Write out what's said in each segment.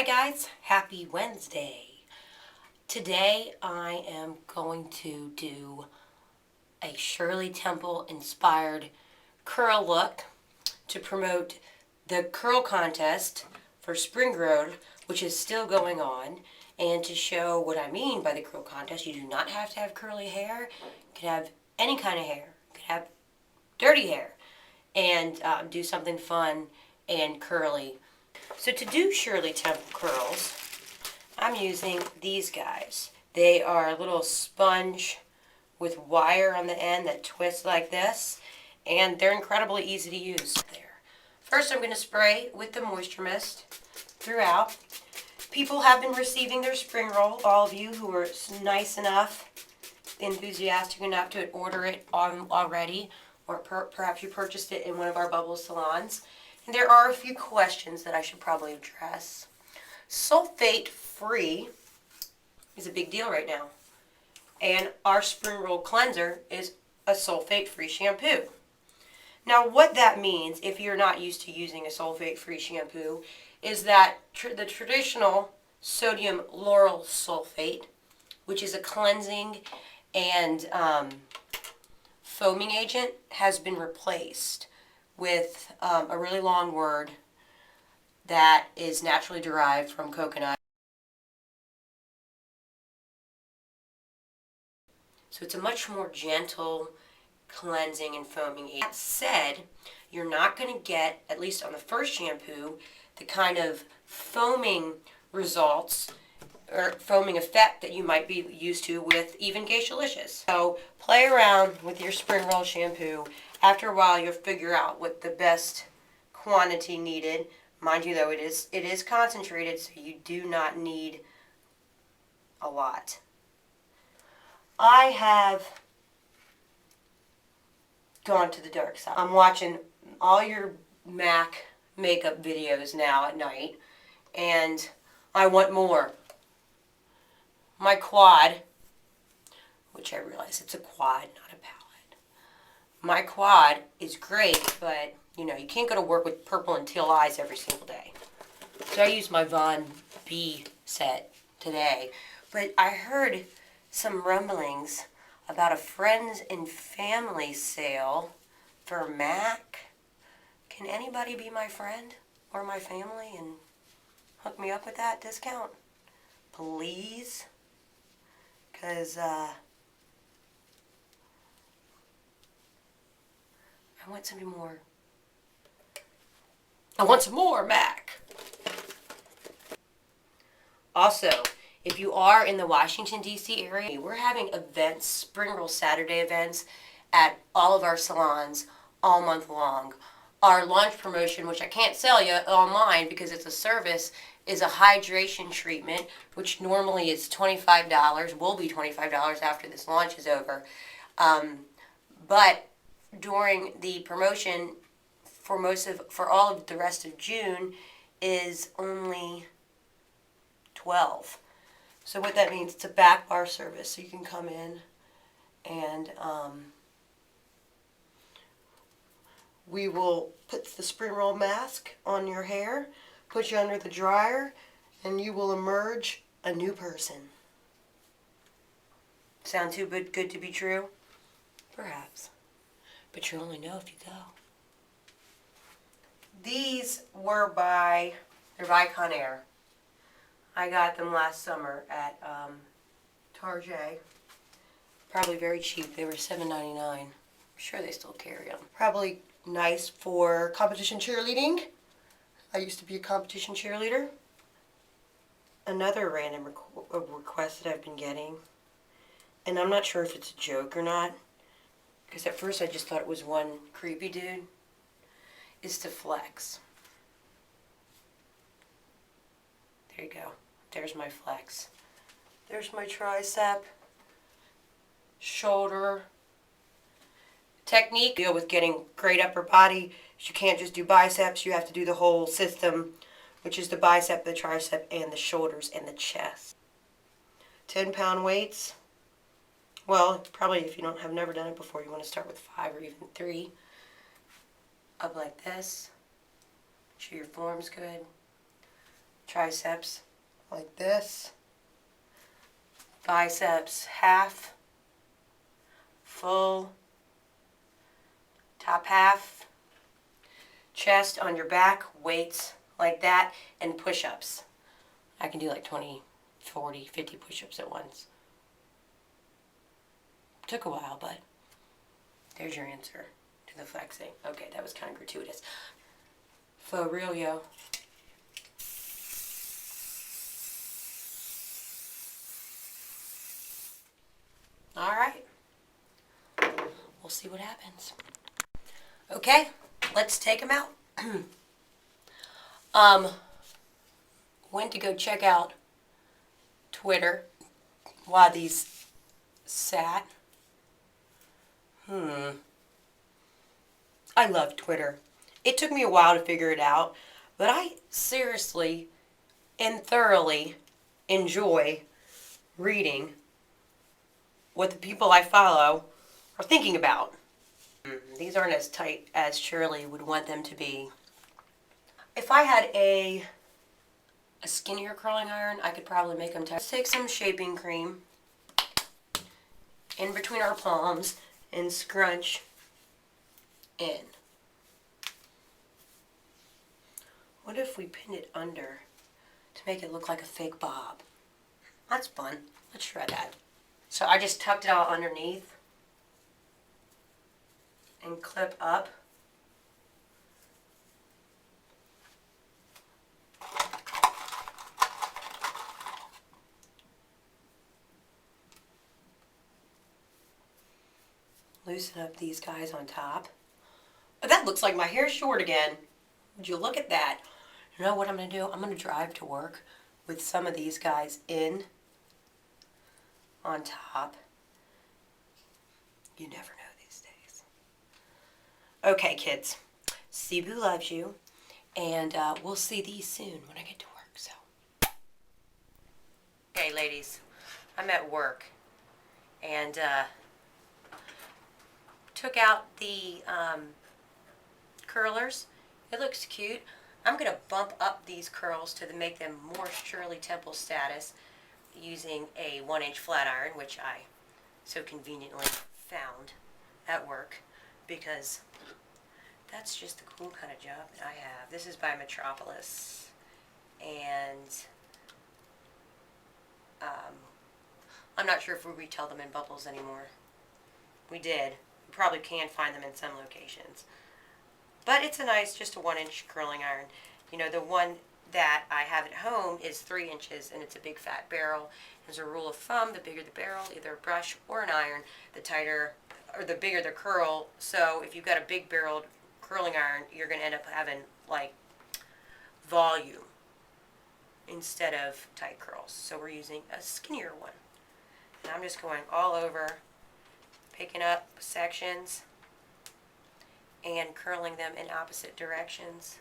Hi guys, happy Wednesday. Today I am going to do a Shirley Temple inspired curl look to promote the curl contest for Spring Road, which is still going on, and to show what I mean by the curl contest. You do not have to have curly hair. You can have any kind of hair. You can have dirty hair and do something fun and curly. So to do Shirley Temple curls, I'm using these guys. They are a little sponge with wire on the end that twists like this, and they're incredibly easy to use. There. First I'm going to spray with the Moisture Mist throughout. People have been receiving their spring roll, all of you who are nice enough, enthusiastic enough to order it already, or perhaps you purchased it in one of our Bubble salons. And there are a few questions that I should probably address. Sulfate-free is a big deal right now. And our Spring Roll Cleanser is a sulfate-free shampoo. Now what that means, if you're not used to using a sulfate-free shampoo, is that the traditional sodium lauryl sulfate, which is a cleansing and foaming agent, has been replaced with a really long word that is naturally derived from coconut. So it's a much more gentle cleansing and foaming agent. That said, you're not going to get, at least on the first shampoo, the kind of foaming results or foaming effect that you might be used to with even Geishalicious. So play around with your Spring Roll shampoo. After a while you'll figure out what the best quantity needed. Mind you though, it is concentrated, so you do not need a lot. I have gone to the dark side. I'm watching all your MAC makeup videos now at night, and I want more. My quad, which I realize it's a quad, not a palette. My quad is great, but you know, you can't go to work with purple and teal eyes every single day. So I used my Von B set today, but I heard some rumblings about a friends and family sale for MAC. Can anybody be my friend or my family and hook me up with that discount? Please? Because I want some more. I want some more MAC. Also, if you are in the Washington, D.C. area, we're having events, Spring Roll Saturday events, at all of our salons all month long. Our launch promotion, which I can't sell you online because it's a service, is a hydration treatment, which normally is $25, will be $25 after this launch is over. But during the promotion, for all of the rest of June, is only $12. So what that means, it's a back bar service, so you can come in and we will put the Spring Roll mask on your hair, put you under the dryer, and you will emerge a new person. Sound too good to be true? Perhaps. But you'll only know if you go. These were they're by Conair. I got them last summer at Target. Probably very cheap. They were $7.99. I'm sure they still carry them. Probably nice for competition cheerleading. I used to be a competition cheerleader. Another random request that I've been getting, and I'm not sure if it's a joke or not, because at first I just thought it was one creepy dude, is to flex. There you go. There's my flex. There's my tricep, shoulder. Technique, deal with getting great upper body. You can't just do biceps, you have to do the whole system, which is the bicep, the tricep, and the shoulders and the chest. 10-pound weights. Well, probably if you have never done it before, you want to start with 5 or even 3. Up like this. Make sure your form's good. triceps like this, biceps half, full, top half, chest on your back, weights like that, and push-ups. I can do like 20, 40, 50 push-ups at once. Took a while, but there's your answer to the flexing. Okay, that was kind of gratuitous. Faux real, yo. Alright. We'll see what happens. Okay, let's take them out. Went to go check out Twitter while these sat. I love Twitter. It took me a while to figure it out, but I seriously and thoroughly enjoy reading what the people I follow are thinking about. These aren't as tight as Shirley would want them to be. If I had a skinnier curling iron, I could probably make them tight. Let's take some shaping cream in between our palms and scrunch in. What if we pinned it under to make it look like a fake bob? That's fun. Let's try that. So I just tucked it all underneath and clip up. Loosen up these guys on top. Oh, that looks like my hair's short again. Would you look at that? You know what I'm going to do? I'm going to drive to work with some of these guys in on top. You never know these days. Okay, kids. Cibu loves you. And we'll see these soon when I get to work. So, okay, ladies. I'm at work. And took out the curlers. It looks cute. I'm going to bump up these curls to make them more Shirley Temple status using a 1-inch flat iron, which I so conveniently found at work because that's just the cool kind of job that I have. This is by Metropolis, and I'm not sure if we retail them in bubbles anymore. We did. You probably can find them in some locations. But it's a nice, just a 1-inch curling iron. You know, the one that I have at home is 3 inches, and it's a big fat barrel. As a rule of thumb, the bigger the barrel, either a brush or an iron, the tighter, or the bigger the curl. So if you've got a big barreled curling iron, you're going to end up having, like, volume instead of tight curls. So we're using a skinnier one. And I'm just going all over, picking up sections and curling them in opposite directions.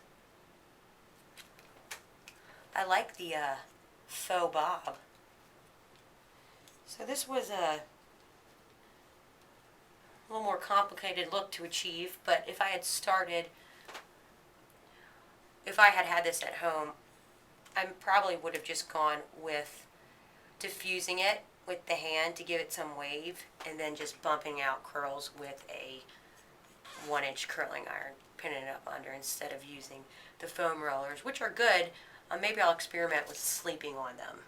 I like the faux bob. So this was a little more complicated look to achieve, but if I had had this at home, I probably would have just gone with diffusing it with the hand to give it some wave, and then just bumping out curls with a 1-inch curling iron, pinning it up under instead of using the foam rollers, which are good. Maybe I'll experiment with sleeping on them.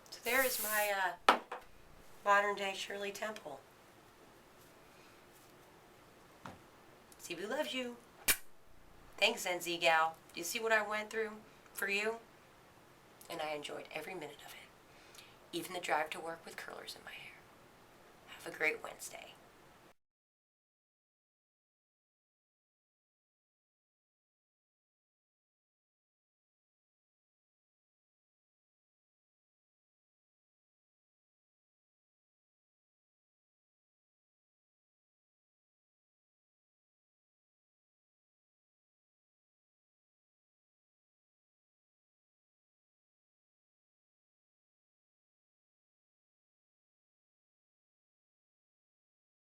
So there is my modern day Shirley Temple. Cibu loves you. Thanks, NZ gal. Do you see what I went through for you? And I enjoyed every minute of it. Even the drive to work with curlers in my hair. Have a great Wednesday.